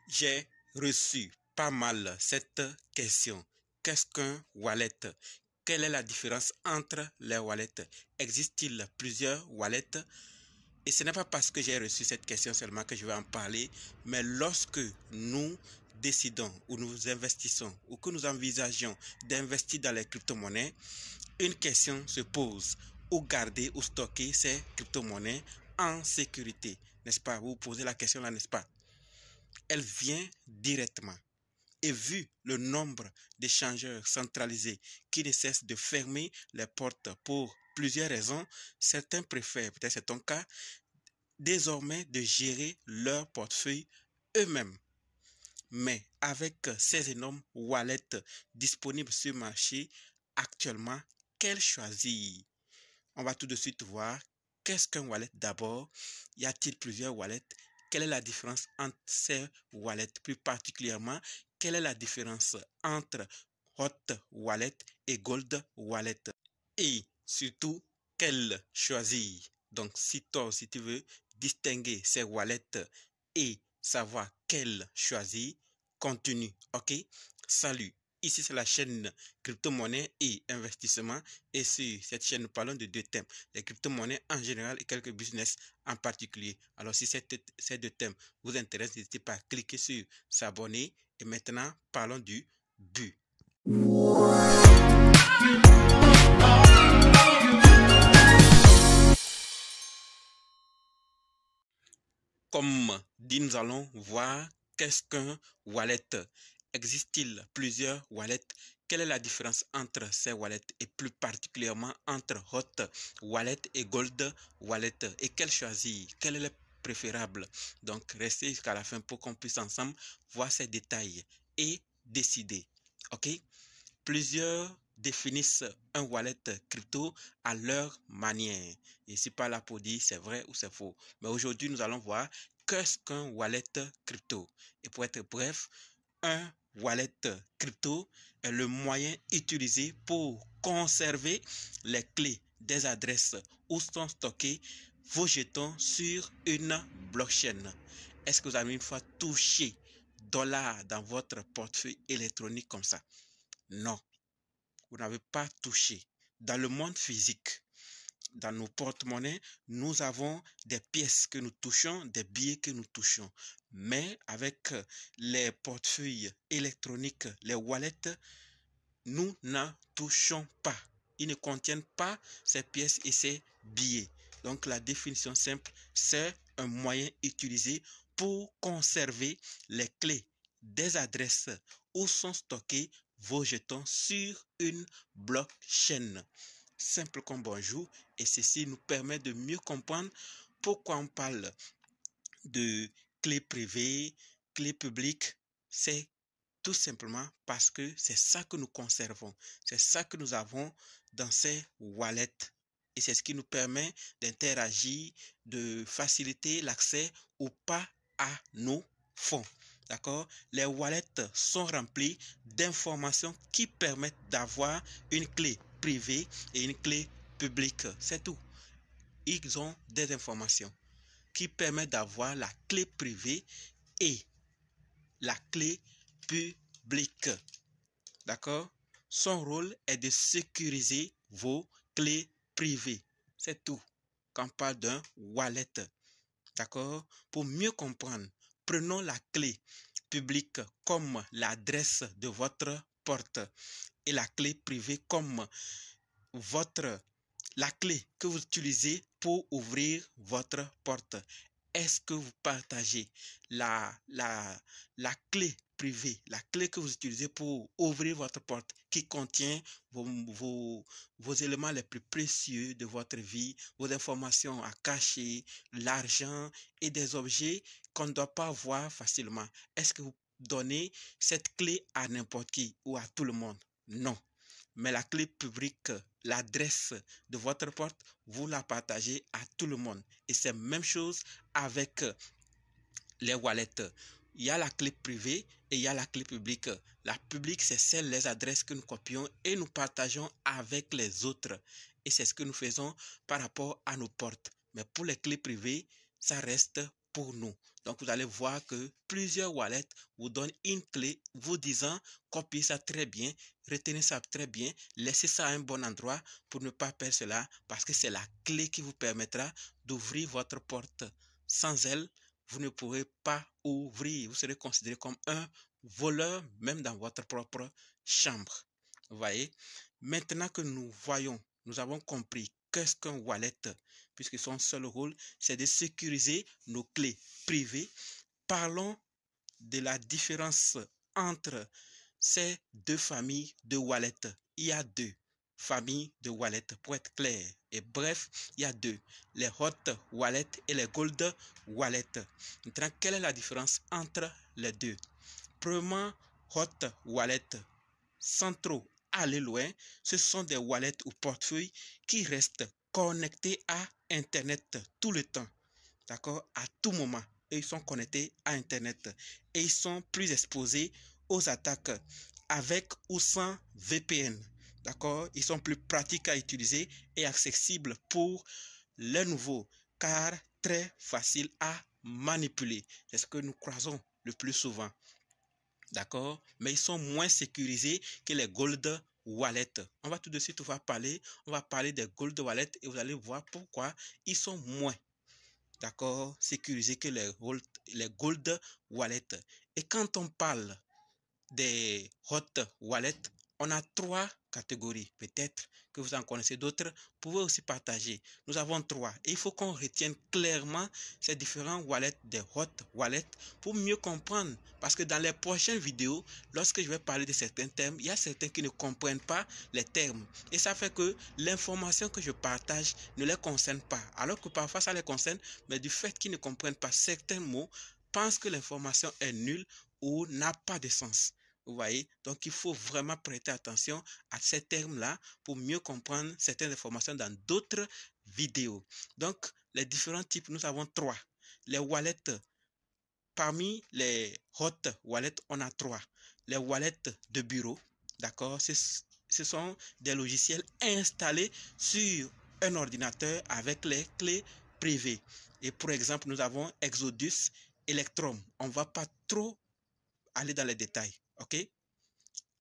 J'ai reçu pas mal cette question. Qu'est-ce qu'un wallet? Quelle est la différence entre les wallets? Existe-t-il plusieurs wallets? Et ce n'est pas parce que j'ai reçu cette question seulement que je vais en parler, mais lorsque nous décidons ou nous investissons ou que nous envisageons d'investir dans les crypto-monnaies, une question se pose. Où garder ou stocker ces crypto-monnaies en sécurité? N'est-ce pas? Vous vous posez la question là, n'est-ce pas? Elle vient directement. Et vu le nombre d'échangeurs centralisés qui ne cessent de fermer les portes pour plusieurs raisons, certains préfèrent, peut-être c'est ton cas, désormais de gérer leur portefeuille eux-mêmes. Mais avec ces énormes wallets disponibles sur le marché actuellement, quel choisir? On va tout de suite voir qu'est-ce qu'un wallet d'abord. Y a-t-il plusieurs wallets? Quelle est la différence entre ces wallets? Plus particulièrement, quelle est la différence entre hot wallet et gold wallet? Et surtout, quel choisir? Donc, si tu veux distinguer ces wallets et savoir quel choisir, continue. OK? Salut. Ici, c'est la chaîne crypto-monnaie et investissement. Et sur cette chaîne, nous parlons de deux thèmes. Les crypto-monnaies en général et quelques business en particulier. Alors, si ces deux thèmes vous intéressent, n'hésitez pas à cliquer sur s'abonner. Et maintenant, parlons du but. Comme dit, nous allons voir qu'est-ce qu'un wallet. Existe-t-il plusieurs wallets? Quelle est la différence entre ces wallets et plus particulièrement entre hot wallet et gold wallet? Et quel choisir? Quel est le préférable? Donc, restez jusqu'à la fin pour qu'on puisse ensemble voir ces détails et décider. OK? Plusieurs définissent un wallet crypto à leur manière. Et c'est pas là pour dire c'est vrai ou c'est faux. Mais aujourd'hui, nous allons voir qu'est-ce qu'un wallet crypto. Et pour être bref, un wallet crypto est le moyen utilisé pour conserver les clés des adresses où sont stockés vos jetons sur une blockchain. Est-ce que vous avez une fois touché $ dans votre portefeuille électronique comme ça? Non, vous n'avez pas touché. Dans le monde physique, dans nos porte-monnaies, nous avons des pièces que nous touchons, des billets que nous touchons. Mais avec les portefeuilles électroniques, les wallets, nous n'en touchons pas. Ils ne contiennent pas ces pièces et ces billets. Donc la définition simple, c'est un moyen utilisé pour conserver les clés des adresses où sont stockés vos jetons sur une blockchain. Simple comme bonjour, et ceci nous permet de mieux comprendre pourquoi on parle de clés privées, clés publiques. C'est tout simplement parce que c'est ça que nous conservons, c'est ça que nous avons dans ces wallets. Et c'est ce qui nous permet d'interagir, de faciliter l'accès ou pas à nos fonds. D'accord? Les wallets sont remplis d'informations qui permettent d'avoir une clé privée et une clé publique. C'est tout. Ils ont des informations qui permettent d'avoir la clé privée et la clé publique. D'accord? Son rôle est de sécuriser vos clés privées. C'est tout. Quand on parle d'un wallet. D'accord? Pour mieux comprendre, prenons la clé publique comme l'adresse de votre porte et la clé privée comme la clé que vous utilisez pour ouvrir votre porte. Est-ce que vous partagez la clé privée, la clé que vous utilisez pour ouvrir votre porte qui contient vos éléments les plus précieux de votre vie, vos informations à cacher, l'argent et des objets qu'on ne doit pas voir facilement? Est-ce que vous donnez cette clé à n'importe qui ou à tout le monde? Non. Mais la clé publique, l'adresse de votre porte, vous la partagez à tout le monde. Et c'est la même chose avec les wallets. Il y a la clé privée et il y a la clé publique. La publique, c'est les adresses que nous copions et nous partageons avec les autres. Et c'est ce que nous faisons par rapport à nos portes. Mais pour les clés privées, ça reste pour nous. Donc, vous allez voir que plusieurs wallets vous donnent une clé vous disant copiez ça très bien, retenez ça très bien, laissez ça à un bon endroit pour ne pas perdre cela parce que c'est la clé qui vous permettra d'ouvrir votre porte. Sans elle, vous ne pourrez pas ouvrir. Vous serez considéré comme un voleur même dans votre propre chambre. Vous voyez? Maintenant que nous voyons, nous avons compris qu'est-ce qu'un wallet, puisque son seul rôle, c'est de sécuriser nos clés privées. Parlons de la différence entre ces deux familles de wallets. Il y a deux familles de wallets, pour être clair. Et bref, il y a deux, les hot wallets et les gold wallets. Maintenant, quelle est la différence entre les deux? Premièrement, hot wallet, sans trop aller loin, ce sont des wallets ou portefeuilles qui restent connectés à Internet tout le temps, d'accord, à tout moment. Et ils sont connectés à Internet et ils sont plus exposés aux attaques avec ou sans VPN, d'accord. Ils sont plus pratiques à utiliser et accessibles pour les nouveaux, car très faciles à manipuler. C'est ce que nous croisons le plus souvent. D'accord, mais ils sont moins sécurisés que les gold wallets. On va tout de suite on va parler des gold wallets et vous allez voir pourquoi ils sont moins, d'accord, sécurisés que les gold wallets. Et quand on parle des hot wallets, on a trois catégories. Peut-être que vous en connaissez d'autres. Vous pouvez aussi partager. Nous avons trois. Et il faut qu'on retienne clairement ces différents wallets des hot wallets pour mieux comprendre. Parce que dans les prochaines vidéos, lorsque je vais parler de certains termes, il y a certains qui ne comprennent pas les termes. Et ça fait que l'information que je partage ne les concerne pas. Alors que parfois ça les concerne, mais du fait qu'ils ne comprennent pas certains mots, pensent que l'information est nulle ou n'a pas de sens. Vous voyez, donc il faut vraiment prêter attention à ces termes-là pour mieux comprendre certaines informations dans d'autres vidéos. Donc, les différents types, nous avons trois. Les wallets, parmi les hot wallets, on a trois. Les wallets de bureau, d'accord, ce sont des logiciels installés sur un ordinateur avec les clés privées. Et pour exemple, nous avons Exodus, Electrum. On ne va pas trop aller dans les détails, ok?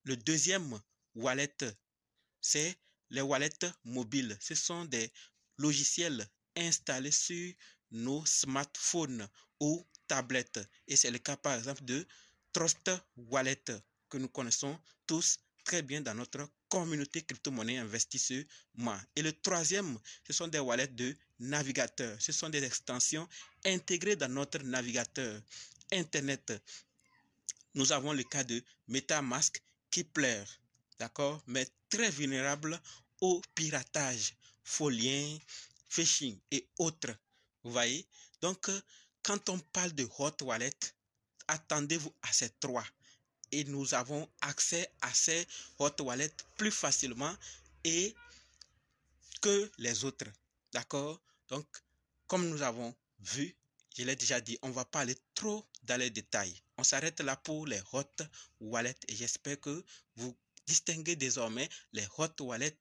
Le deuxième wallet, c'est les wallets mobiles. Ce sont des logiciels installés sur nos smartphones ou tablettes. Et c'est le cas par exemple de Trust Wallet que nous connaissons tous très bien dans notre communauté crypto-monnaie investissement. Et le troisième, ce sont des wallets de navigateurs. Ce sont des extensions intégrées dans notre navigateur Internet. Nous avons le cas de MetaMask qui plaire, d'accord, mais très vulnérable au piratage, faux liens, phishing et autres. Vous voyez? Donc, quand on parle de hot wallet, attendez-vous à ces trois. Et nous avons accès à ces hot wallets plus facilement et que les autres. D'accord? Donc, comme nous avons vu, je l'ai déjà dit, on ne va pas aller trop dans les détails. On s'arrête là pour les hot wallets et j'espère que vous distinguez désormais les hot wallets.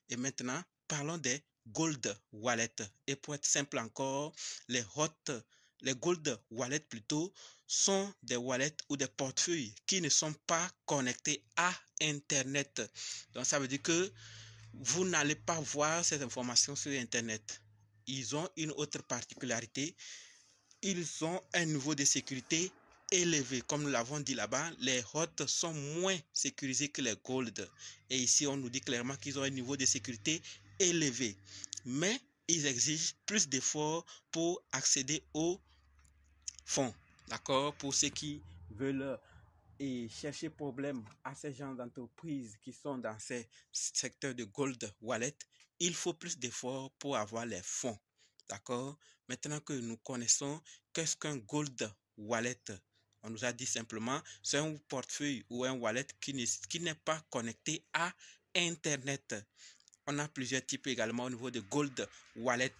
Et maintenant, parlons des gold wallets. Et pour être simple encore, les gold wallets plutôt sont des wallets ou des portefeuilles qui ne sont pas connectés à Internet. Donc, ça veut dire que vous n'allez pas voir ces informations sur Internet. Ils ont une autre particularité. Ils ont un niveau de sécurité élevé. Comme nous l'avons dit là-bas, les hot sont moins sécurisés que les gold. Et ici, on nous dit clairement qu'ils ont un niveau de sécurité élevé. Mais ils exigent plus d'efforts pour accéder aux fonds. D'accord? Pour ceux qui veulent et chercher problème à ces gens d'entreprises qui sont dans ces secteurs de gold wallet, il faut plus d'efforts pour avoir les fonds. D'accord? Maintenant que nous connaissons qu'est-ce qu'un gold wallet, on nous a dit simplement c'est un portefeuille ou un wallet qui n'est pas connecté à Internet. On a plusieurs types également au niveau de gold wallet.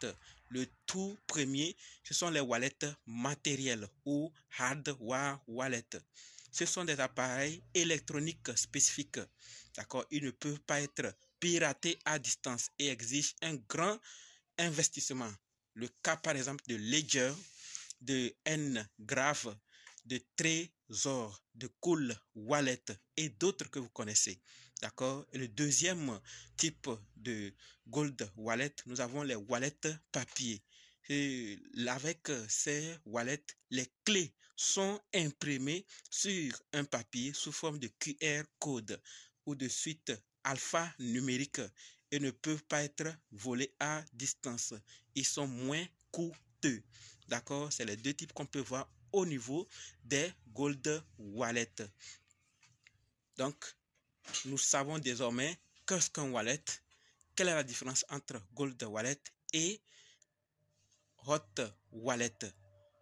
Le tout premier, ce sont les wallets matériels ou hardware wallet. Ce sont des appareils électroniques spécifiques. D'accord? Ils ne peuvent pas être piratés à distance et exigent un grand investissement. Le cas par exemple de Ledger, de Ngraph, de Trésor, de Cool Wallet et d'autres que vous connaissez. D'accord? Et le deuxième type de Gold Wallet, nous avons les wallets papier. Et avec ces wallets, les clés sont imprimées sur un papier sous forme de QR code ou de suite alphanumérique et ne peuvent pas être volés à distance. Ils sont moins coûteux. D'accord? C'est les deux types qu'on peut voir au niveau des Gold Wallet. Donc, nous savons désormais qu'est-ce qu'un wallet, quelle est la différence entre Gold Wallet et Hot Wallet.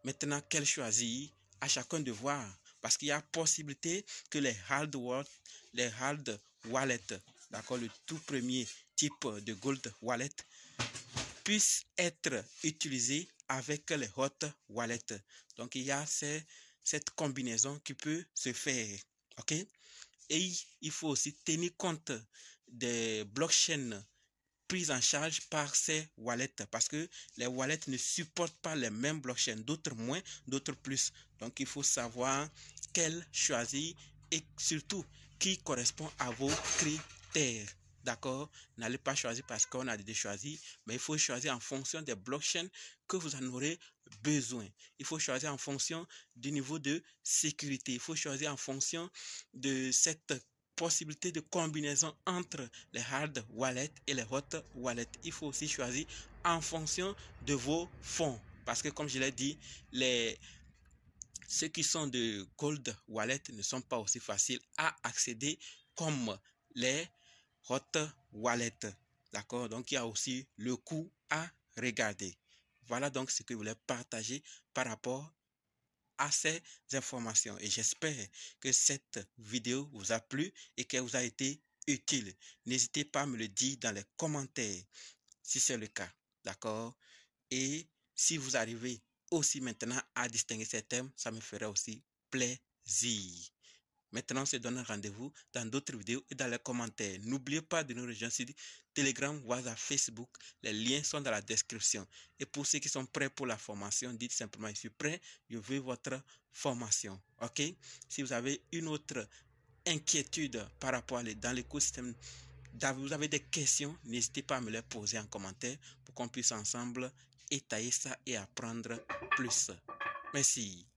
Maintenant, quel choisir? À chacun de voir, parce qu'il y a possibilité que les hard wallet, d'accord, le tout premier type de Gold Wallet, puisse être utilisé avec les Hot Wallet. Donc, il y a cette combinaison qui peut se faire. OK? Et il faut aussi tenir compte des blockchains prises en charge par ces wallets parce que les wallets ne supportent pas les mêmes blockchains, d'autres moins, d'autres plus. Donc, il faut savoir quel choisir et surtout qui correspond à vos critères. D'accord? N'allez pas choisir parce qu'on a déjà choisi, mais il faut choisir en fonction des blockchains que vous en aurez besoin. Il faut choisir en fonction du niveau de sécurité. Il faut choisir en fonction de cette possibilité de combinaison entre les hard wallets et les hot wallets. Il faut aussi choisir en fonction de vos fonds. Parce que comme je l'ai dit, ceux qui sont de Gold Wallet ne sont pas aussi faciles à accéder comme les Hot Wallet. D'accord? Donc, il y a aussi le coût à regarder. Voilà donc ce que je voulais partager par rapport à ces informations. Et j'espère que cette vidéo vous a plu et qu'elle vous a été utile. N'hésitez pas à me le dire dans les commentaires si c'est le cas. D'accord? Et si vous arrivez aussi maintenant à distinguer ces thèmes, ça me ferait aussi plaisir. Maintenant, on se donne un rendez-vous dans d'autres vidéos et dans les commentaires. N'oubliez pas de nous rejoindre sur Telegram, WhatsApp, Facebook. Les liens sont dans la description. Et pour ceux qui sont prêts pour la formation, dites simplement, je suis prêt, je veux votre formation. OK? Si vous avez une autre inquiétude par rapport dans l'écosystème, vous avez des questions, n'hésitez pas à me les poser en commentaire pour qu'on puisse ensemble étayer ça et apprendre plus. Merci.